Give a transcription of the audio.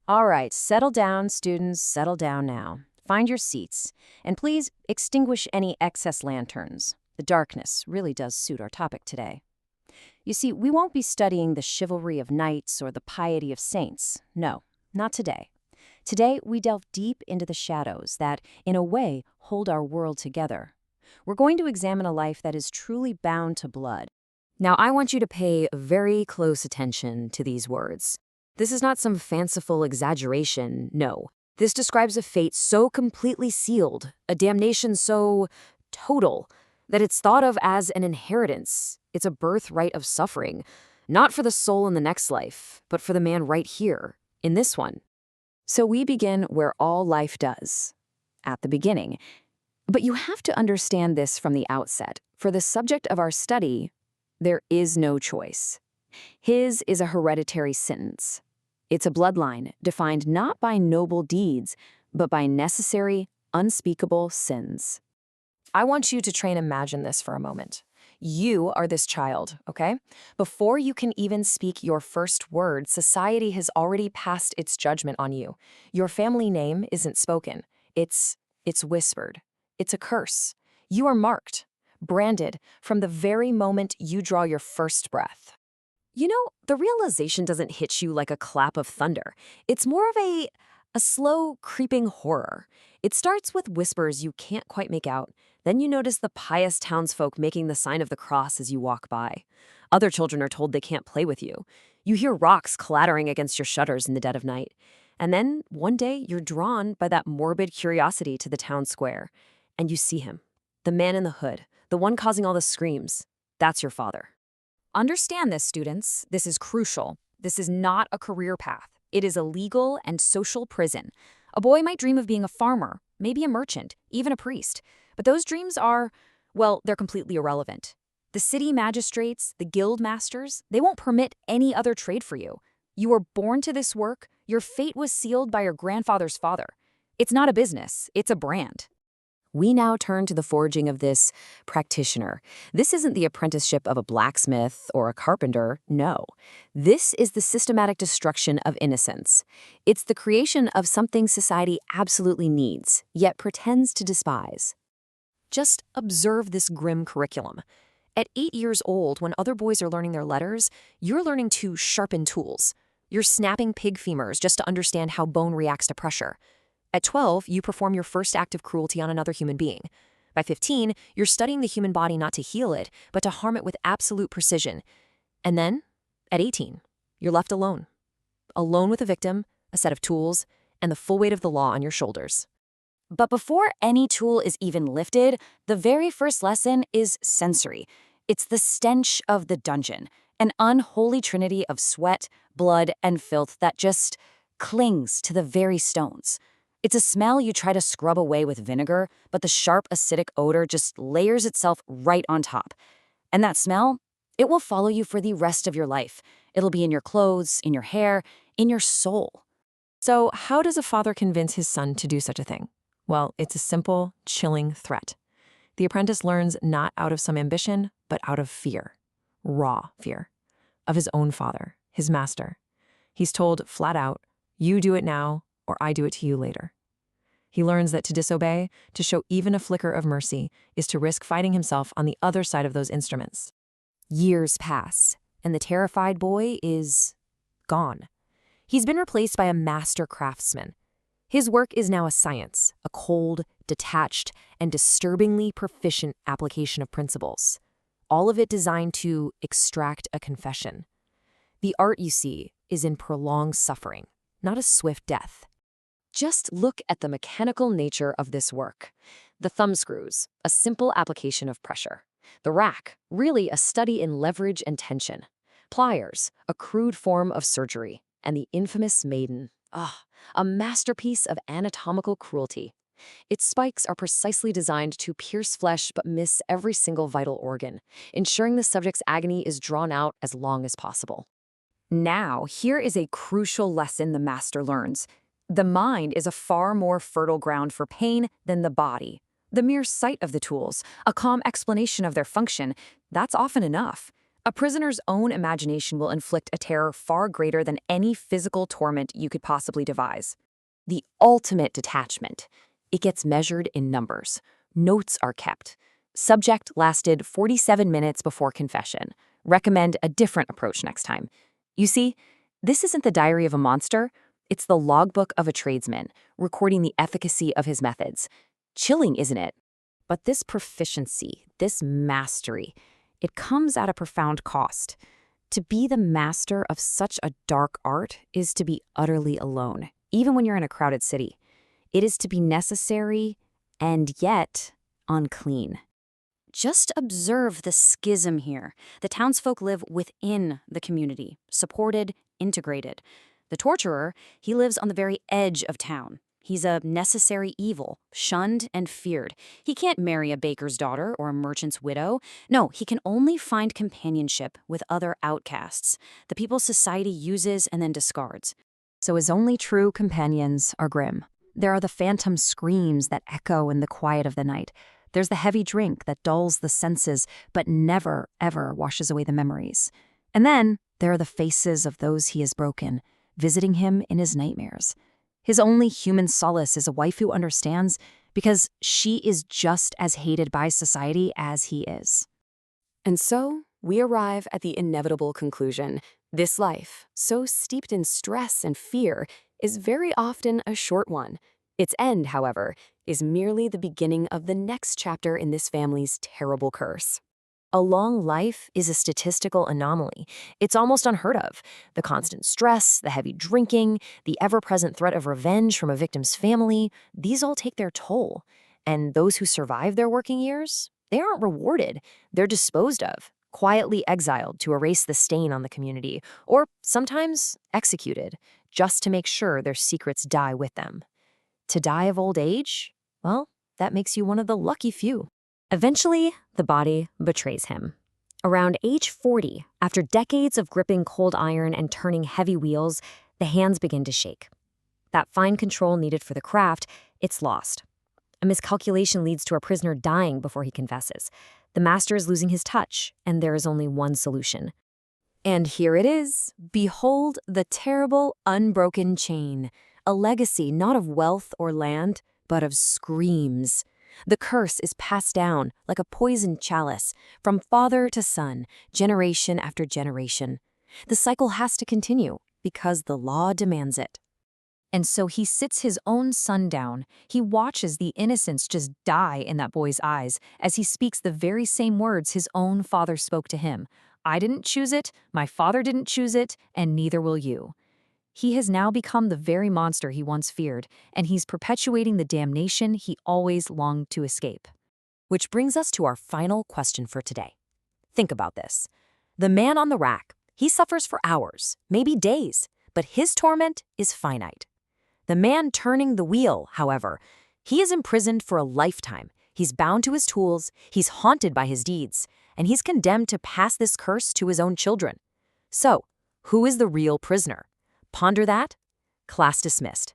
All right, settle down, students, settle down now. Find your seats, and please extinguish any excess lanterns. The darkness really does suit our topic today. You see, we won't be studying the chivalry of knights or the piety of saints. No, not today. Today, we delve deep into the shadows that, in a way, hold our world together. We're going to examine a life that is truly bound to blood. Now, I want you to pay very close attention to these words. This is not some fanciful exaggeration, no. This describes a fate so completely sealed, a damnation so total, that it's thought of as an inheritance. It's a birthright of suffering, not for the soul in the next life, but for the man right here, in this one. So we begin where all life does, at the beginning. But you have to understand this from the outset. For the subject of our study, there is no choice. His is a hereditary sentence. It's a bloodline defined not by noble deeds, but by necessary, unspeakable sins. I want you to try and imagine this for a moment. You are this child, okay? Before you can even speak your first word, society has already passed its judgment on you. Your family name isn't spoken. It's whispered. It's a curse. You are marked, branded, from the very moment you draw your first breath. You know, the realization doesn't hit you like a clap of thunder. It's more of a slow, creeping horror. It starts with whispers you can't quite make out. Then you notice the pious townsfolk making the sign of the cross as you walk by. Other children are told they can't play with you. You hear rocks clattering against your shutters in the dead of night. And then, one day, you're drawn by that morbid curiosity to the town square. And you see him, the man in the hood, the one causing all the screams. That's your father. Understand this, students. This is crucial. This is not a career path. It is a legal and social prison. A boy might dream of being a farmer, maybe a merchant, even a priest. But those dreams are, well, they're completely irrelevant. The city magistrates, the guild masters, they won't permit any other trade for you. You were born to this work. Your fate was sealed by your grandfather's father. It's not a business. It's a brand. We now turn to the forging of this practitioner. This isn't the apprenticeship of a blacksmith or a carpenter, no. This is the systematic destruction of innocence. It's the creation of something society absolutely needs, yet pretends to despise. Just observe this grim curriculum. At 8 years old, when other boys are learning their letters, you're learning to sharpen tools. You're snapping pig femurs just to understand how bone reacts to pressure. At 12, you perform your first act of cruelty on another human being. By 15, you're studying the human body not to heal it, but to harm it with absolute precision. And then, at 18, you're left alone. Alone with a victim, a set of tools, and the full weight of the law on your shoulders. But before any tool is even lifted, the very first lesson is sensory. It's the stench of the dungeon, an unholy trinity of sweat, blood, and filth that just clings to the very stones. It's a smell you try to scrub away with vinegar, but the sharp acidic odor just layers itself right on top. And that smell, it will follow you for the rest of your life. It'll be in your clothes, in your hair, in your soul. So how does a father convince his son to do such a thing? Well, it's a simple, chilling threat. The apprentice learns not out of some ambition, but out of fear. Raw fear. Of his own father, his master. He's told flat out, you do it now, or I do it to you later. He learns that to disobey, to show even a flicker of mercy, is to risk finding himself on the other side of those instruments. Years pass, and the terrified boy is gone. He's been replaced by a master craftsman. His work is now a science, a cold, detached, and disturbingly proficient application of principles. All of it designed to extract a confession. The art, you see, is in prolonged suffering, not a swift death. Just look at the mechanical nature of this work. The thumb screws, a simple application of pressure. The rack, really a study in leverage and tension. Pliers, a crude form of surgery. And the infamous maiden, a masterpiece of anatomical cruelty. Its spikes are precisely designed to pierce flesh but miss every single vital organ, ensuring the subject's agony is drawn out as long as possible. Now, here is a crucial lesson the master learns. The mind is a far more fertile ground for pain than the body. The mere sight of the tools, a calm explanation of their function, that's often enough. A prisoner's own imagination will inflict a terror far greater than any physical torment you could possibly devise. The ultimate detachment. It gets measured in numbers. Notes are kept. Subject lasted 47 minutes before confession. Recommend a different approach next time. You see, this isn't the diary of a monster. It's the logbook of a tradesman, recording the efficacy of his methods. Chilling, isn't it? But this proficiency, this mastery, it comes at a profound cost. To be the master of such a dark art is to be utterly alone, even when you're in a crowded city. It is to be necessary and yet unclean. Just observe the schism here. The townsfolk live within the community, supported, integrated. The torturer, he lives on the very edge of town. He's a necessary evil, shunned and feared. He can't marry a baker's daughter or a merchant's widow. No, he can only find companionship with other outcasts, the people society uses and then discards. So his only true companions are grim. There are the phantom screams that echo in the quiet of the night. There's the heavy drink that dulls the senses but never, ever washes away the memories. And then there are the faces of those he has broken, visiting him in his nightmares. His only human solace is a wife who understands, because she is just as hated by society as he is. And so we arrive at the inevitable conclusion. This life, so steeped in stress and fear, is very often a short one. Its end, however, is merely the beginning of the next chapter in this family's terrible curse. A long life is a statistical anomaly. It's almost unheard of. The constant stress, the heavy drinking, the ever-present threat of revenge from a victim's family, these all take their toll. And those who survive their working years, they aren't rewarded. They're disposed of, quietly exiled to erase the stain on the community, or sometimes executed, just to make sure their secrets die with them. To die of old age? Well, that makes you one of the lucky few. Eventually, the body betrays him. Around age 40, after decades of gripping cold iron and turning heavy wheels, the hands begin to shake. That fine control needed for the craft, it's lost. A miscalculation leads to a prisoner dying before he confesses. The master is losing his touch, and there is only one solution. And here it is. Behold the terrible, unbroken chain, a legacy not of wealth or land, but of screams. The curse is passed down like a poisoned chalice from father to son, generation after generation. The cycle has to continue because the law demands it. And so he sits his own son down. He watches the innocence just die in that boy's eyes as he speaks the very same words his own father spoke to him. I didn't choose it, my father didn't choose it, and neither will you. He has now become the very monster he once feared, and he's perpetuating the damnation he always longed to escape. Which brings us to our final question for today. Think about this. The man on the rack, he suffers for hours, maybe days, but his torment is finite. The man turning the wheel, however, he is imprisoned for a lifetime. He's bound to his tools, he's haunted by his deeds, and he's condemned to pass this curse to his own children. So, who is the real prisoner? Ponder that. Class dismissed.